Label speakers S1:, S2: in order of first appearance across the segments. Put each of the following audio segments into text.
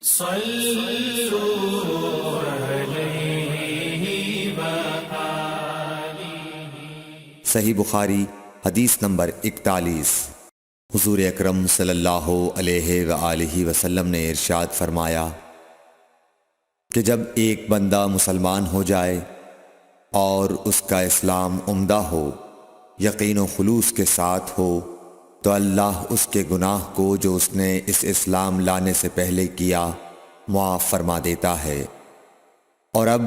S1: صلوا علیہ وآلہ۔
S2: صحیح بخاری حدیث نمبر 41۔ حضور اکرم صلی اللہ علیہ وآلہ وسلم نے ارشاد فرمایا کہ جب ایک بندہ مسلمان ہو جائے اور اس کا اسلام عمدہ ہو، یقین و خلوص کے ساتھ ہو، تو اللہ اس کے گناہ کو جو اس نے اس اسلام لانے سے پہلے کیا معاف فرما دیتا ہے، اور اب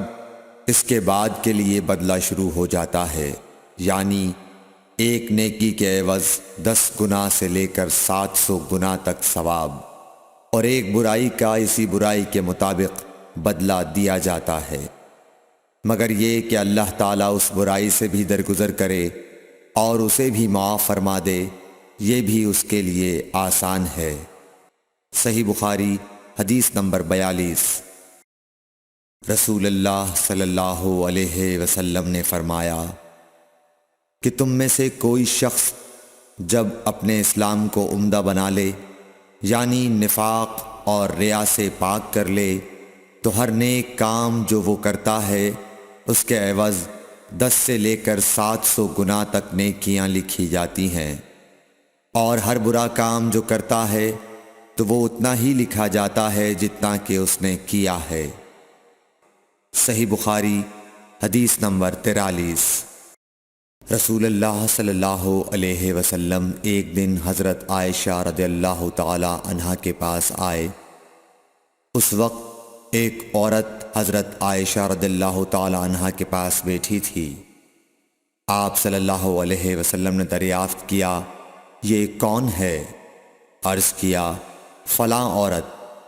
S2: اس کے بعد کے لیے بدلہ شروع ہو جاتا ہے، یعنی ایک نیکی کے عوض 10 گناہ سے لے کر 700 گناہ تک ثواب، اور ایک برائی کا اسی برائی کے مطابق بدلہ دیا جاتا ہے، مگر یہ کہ اللہ تعالیٰ اس برائی سے بھی درگزر کرے اور اسے بھی معاف فرما دے، یہ بھی اس کے لیے آسان ہے۔ صحیح بخاری حدیث نمبر 42۔ رسول اللہ صلی اللہ علیہ وسلم نے فرمایا کہ تم میں سے کوئی شخص جب اپنے اسلام کو عمدہ بنا لے، یعنی نفاق اور ریا سے پاک کر لے، تو ہر نیک کام جو وہ کرتا ہے اس کے عوض 10 سے لے کر 700 گناہ تک نیکیاں لکھی جاتی ہیں، اور ہر برا کام جو کرتا ہے تو وہ اتنا ہی لکھا جاتا ہے جتنا کہ اس نے کیا ہے۔ صحیح بخاری حدیث نمبر 43۔ رسول اللہ صلی اللہ علیہ وسلم ایک دن حضرت عائشہ رضی اللہ تعالی عنہا کے پاس آئے۔ اس وقت ایک عورت حضرت عائشہ رضی اللہ تعالی عنہا کے پاس بیٹھی تھی۔ آپ صلی اللہ علیہ وسلم نے دریافت کیا، یہ کون ہے؟ عرض کیا، فلاں عورت،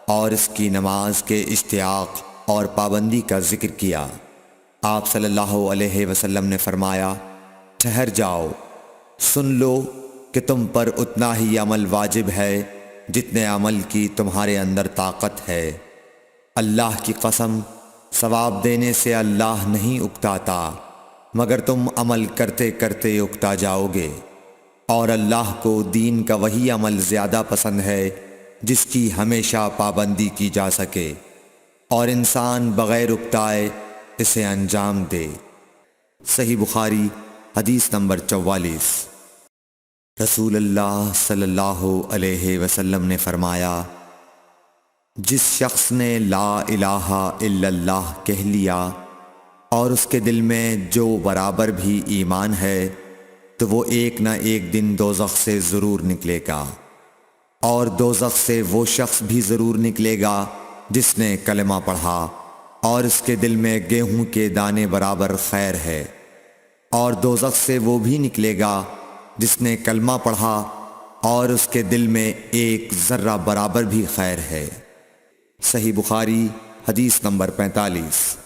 S2: اور اس کی نماز کے اشتیاق اور پابندی کا ذکر کیا۔ آپ صلی اللہ علیہ وسلم نے فرمایا، ٹھہر جاؤ، سن لو کہ تم پر اتنا ہی عمل واجب ہے جتنے عمل کی تمہارے اندر طاقت ہے۔ اللہ کی قسم، ثواب دینے سے اللہ نہیں اکتاتا، مگر تم عمل کرتے کرتے اکتا جاؤ گے، اور اللہ کو دین کا وہی عمل زیادہ پسند ہے جس کی ہمیشہ پابندی کی جا سکے، اور انسان بغیر اکتائے اسے انجام دے۔ صحیح بخاری حدیث نمبر 44۔ رسول اللہ صلی اللہ علیہ وسلم نے فرمایا، جس شخص نے لا الہ الا اللہ کہہ لیا اور اس کے دل میں جو برابر بھی ایمان ہے، تو وہ ایک نہ ایک دن دوزخ سے ضرور نکلے گا، اور دوزخ سے وہ شخص بھی ضرور نکلے گا جس نے کلمہ پڑھا اور اس کے دل میں گیہوں کے دانے برابر خیر ہے، اور دوزخ سے وہ بھی نکلے گا جس نے کلمہ پڑھا اور اس کے دل میں ایک ذرہ برابر بھی خیر ہے۔ صحیح بخاری حدیث نمبر 45۔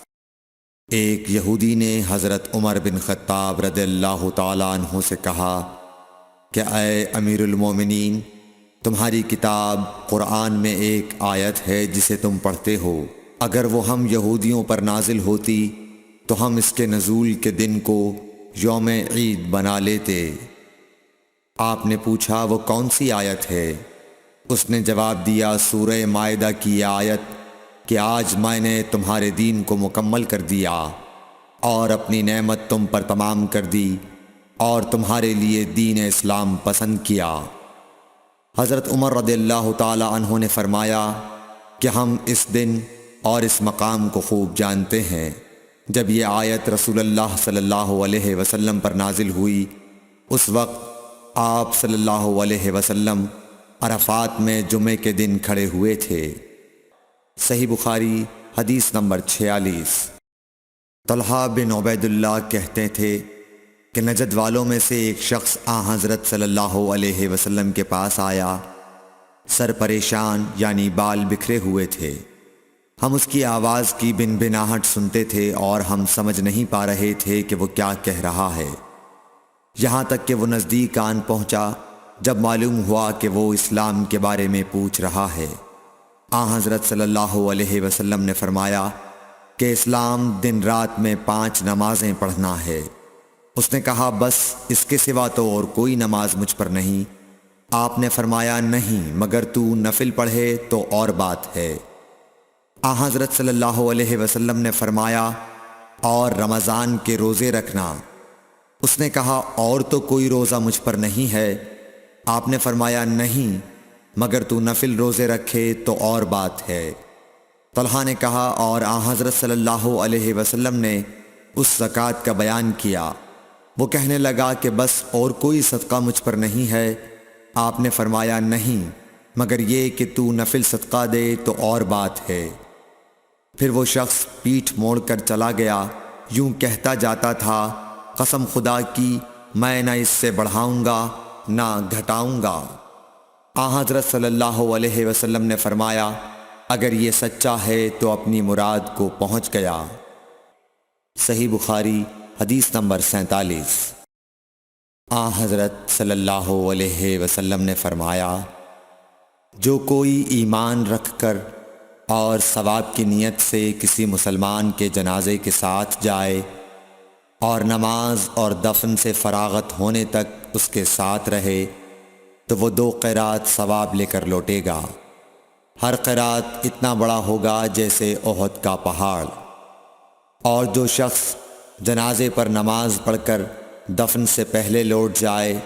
S2: ایک یہودی نے حضرت عمر بن خطاب رضی اللہ تعالیٰ عنہ سے کہا کہ اے امیر المومنین، تمہاری کتاب قرآن میں ایک آیت ہے جسے تم پڑھتے ہو، اگر وہ ہم یہودیوں پر نازل ہوتی تو ہم اس کے نزول کے دن کو یوم عید بنا لیتے۔ آپ نے پوچھا، وہ کون سی آیت ہے؟ اس نے جواب دیا، سورہ مائدہ کی یہ آیت کہ آج میں نے تمہارے دین کو مکمل کر دیا اور اپنی نعمت تم پر تمام کر دی اور تمہارے لیے دین اسلام پسند کیا۔ حضرت عمر رضی اللہ تعالی عنہ نے فرمایا کہ ہم اس دن اور اس مقام کو خوب جانتے ہیں۔ جب یہ آیت رسول اللہ صلی اللہ علیہ وسلم پر نازل ہوئی، اس وقت آپ صلی اللہ علیہ وسلم عرفات میں جمعے کے دن کھڑے ہوئے تھے۔ صحیح بخاری حدیث نمبر 46۔ طلحہ بن عبید اللہ کہتے تھے کہ نجد والوں میں سے ایک شخص حضرت صلی اللہ علیہ وسلم کے پاس آیا، سر پریشان یعنی بال بکھرے ہوئے تھے۔ ہم اس کی آواز کی بن بناہٹ سنتے تھے اور ہم سمجھ نہیں پا رہے تھے کہ وہ کیا کہہ رہا ہے، یہاں تک کہ وہ نزدیک آن پہنچا جب معلوم ہوا کہ وہ اسلام کے بارے میں پوچھ رہا ہے۔ حضرت صلی اللہ علیہ وسلم نے فرمایا کہ اسلام دن رات میں 5 نمازیں پڑھنا ہے۔ اس نے کہا، بس اس کے سوا تو اور کوئی نماز مجھ پر نہیں۔ آپ نے فرمایا، نہیں، مگر تو نفل پڑھے تو اور بات ہے۔ آن حضرت صلی اللہ علیہ وسلم نے فرمایا اور رمضان کے روزے رکھنا۔ اس نے کہا اور تو کوئی روزہ مجھ پر نہیں ہے؟ آپ نے فرمایا نہیں، مگر تو نفل روزے رکھے تو اور بات ہے۔ طلحہ نے کہا اور آن حضرت صلی اللہ علیہ وسلم نے اس زکوٰۃ کا بیان کیا۔ وہ کہنے لگا کہ بس اور کوئی صدقہ مجھ پر نہیں ہے؟ آپ نے فرمایا نہیں، مگر یہ کہ تو نفل صدقہ دے تو اور بات ہے۔ پھر وہ شخص پیٹھ موڑ کر چلا گیا، یوں کہتا جاتا تھا قسم خدا کی میں نہ اس سے بڑھاؤں گا نہ گھٹاؤں گا۔ آن حضرت صلی اللہ علیہ وسلم نے فرمایا اگر یہ سچا ہے تو اپنی مراد کو پہنچ گیا۔ صحیح بخاری حدیث نمبر 47۔ آن حضرت صلی اللہ علیہ وسلم نے فرمایا جو کوئی ایمان رکھ کر اور ثواب کی نیت سے کسی مسلمان کے جنازے کے ساتھ جائے اور نماز اور دفن سے فراغت ہونے تک اس کے ساتھ رہے تو وہ 2 قیرات ثواب لے کر لوٹے گا۔ ہر قیرات اتنا بڑا ہوگا جیسے احد کا پہاڑ۔ اور جو شخص جنازے پر نماز پڑھ کر دفن سے پہلے لوٹ جائے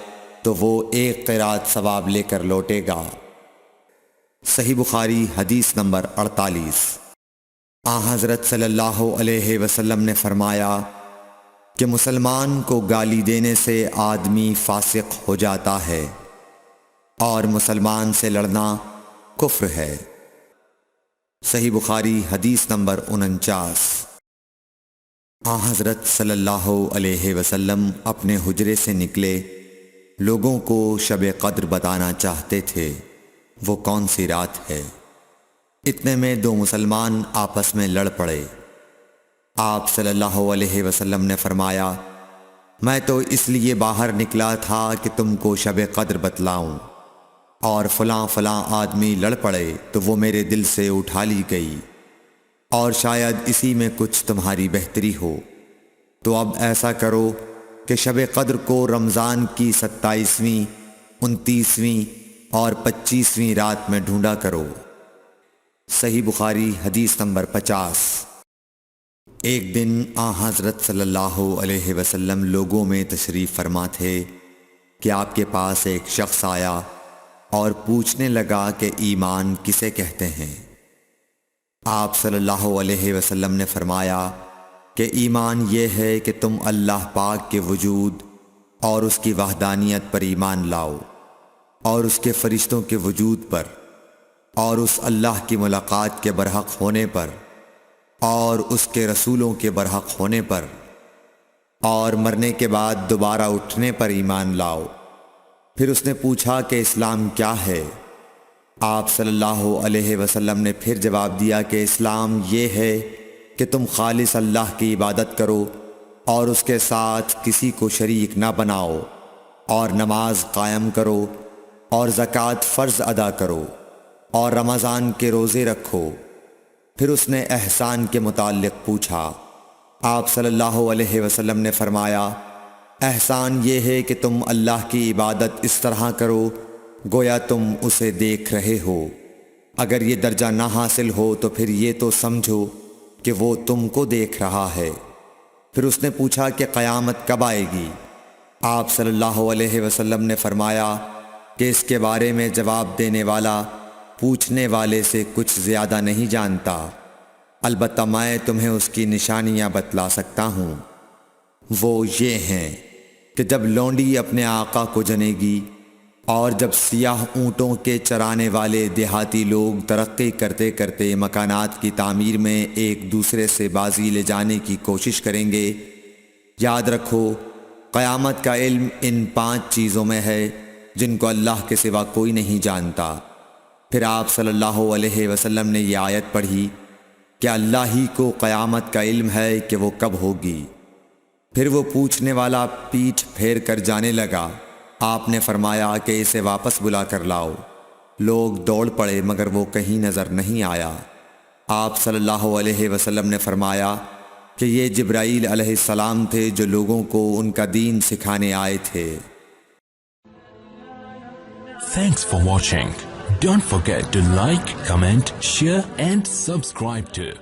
S2: تو وہ 1 قیرات ثواب لے کر لوٹے گا۔ صحیح بخاری حدیث نمبر 48۔ آن حضرت صلی اللہ علیہ وسلم نے فرمایا کہ مسلمان کو گالی دینے سے آدمی فاسق ہو جاتا ہے اور مسلمان سے لڑنا کفر ہے۔ صحیح بخاری حدیث نمبر 49۔ آن حضرت صلی اللہ علیہ وسلم اپنے حجرے سے نکلے، لوگوں کو شب قدر بتانا چاہتے تھے وہ کون سی رات ہے۔ اتنے میں 2 مسلمان آپس میں لڑ پڑے۔ آپ صلی اللہ علیہ وسلم نے فرمایا میں تو اس لیے باہر نکلا تھا کہ تم کو شب قدر بتلاؤں، اور فلاں فلاں آدمی لڑ پڑے تو وہ میرے دل سے اٹھا لی گئی، اور شاید اسی میں کچھ تمہاری بہتری ہو، تو اب ایسا کرو کہ شب قدر کو رمضان کی 27ویں، 29ویں اور 25ویں رات میں ڈھونڈا کرو۔ صحیح بخاری حدیث نمبر 50۔ ایک دن آن حضرت صلی اللہ علیہ وسلم لوگوں میں تشریف فرما تھے کہ آپ کے پاس ایک شخص آیا اور پوچھنے لگا کہ ایمان کسے کہتے ہیں۔ آپ صلی اللہ علیہ وسلم نے فرمایا کہ ایمان یہ ہے کہ تم اللہ پاک کے وجود اور اس کی وحدانیت پر ایمان لاؤ، اور اس کے فرشتوں کے وجود پر، اور اس اللہ کی ملاقات کے برحق ہونے پر، اور اس کے رسولوں کے برحق ہونے پر، اور مرنے کے بعد دوبارہ اٹھنے پر ایمان لاؤ۔ پھر اس نے پوچھا کہ اسلام کیا ہے؟ آپ صلی اللہ علیہ وسلم نے پھر جواب دیا کہ اسلام یہ ہے کہ تم خالص اللہ کی عبادت کرو اور اس کے ساتھ کسی کو شریک نہ بناؤ، اور نماز قائم کرو، اور زکوٰۃ فرض ادا کرو، اور رمضان کے روزے رکھو۔ پھر اس نے احسان کے متعلق پوچھا۔ آپ صلی اللہ علیہ وسلم نے فرمایا احسان یہ ہے کہ تم اللہ کی عبادت اس طرح کرو گویا تم اسے دیکھ رہے ہو۔ اگر یہ درجہ نہ حاصل ہو تو پھر یہ تو سمجھو کہ وہ تم کو دیکھ رہا ہے۔ پھر اس نے پوچھا کہ قیامت کب آئے گی؟ آپ صلی اللہ علیہ وسلم نے فرمایا کہ اس کے بارے میں جواب دینے والا پوچھنے والے سے کچھ زیادہ نہیں جانتا، البتہ میں تمہیں اس کی نشانیاں بتلا سکتا ہوں۔ وہ یہ ہیں کہ جب لونڈی اپنے آقا کو جنے گی، اور جب سیاہ اونٹوں کے چرانے والے دیہاتی لوگ ترقی کرتے کرتے مکانات کی تعمیر میں ایک دوسرے سے بازی لے جانے کی کوشش کریں گے، یاد رکھو قیامت کا علم ان 5 چیزوں میں ہے جن کو اللہ کے سوا کوئی نہیں جانتا۔ پھر آپ صلی اللہ علیہ وسلم نے یہ آیت پڑھی کہ اللہ ہی کو قیامت کا علم ہے کہ وہ کب ہوگی۔ پھر وہ پوچھنے والا پیٹھ پھیر کر جانے لگا۔ آپ نے فرمایا کہ اسے واپس بلا کر لاؤ۔ لوگ دوڑ پڑے مگر وہ کہیں نظر نہیں آیا۔ آپ صلی اللہ علیہ وسلم نے فرمایا کہ یہ جبرائیل علیہ السلام تھے جو لوگوں کو ان کا دین سکھانے آئے تھے۔
S1: Thanks for watching.
S3: Don't forget to like, comment, share and subscribe to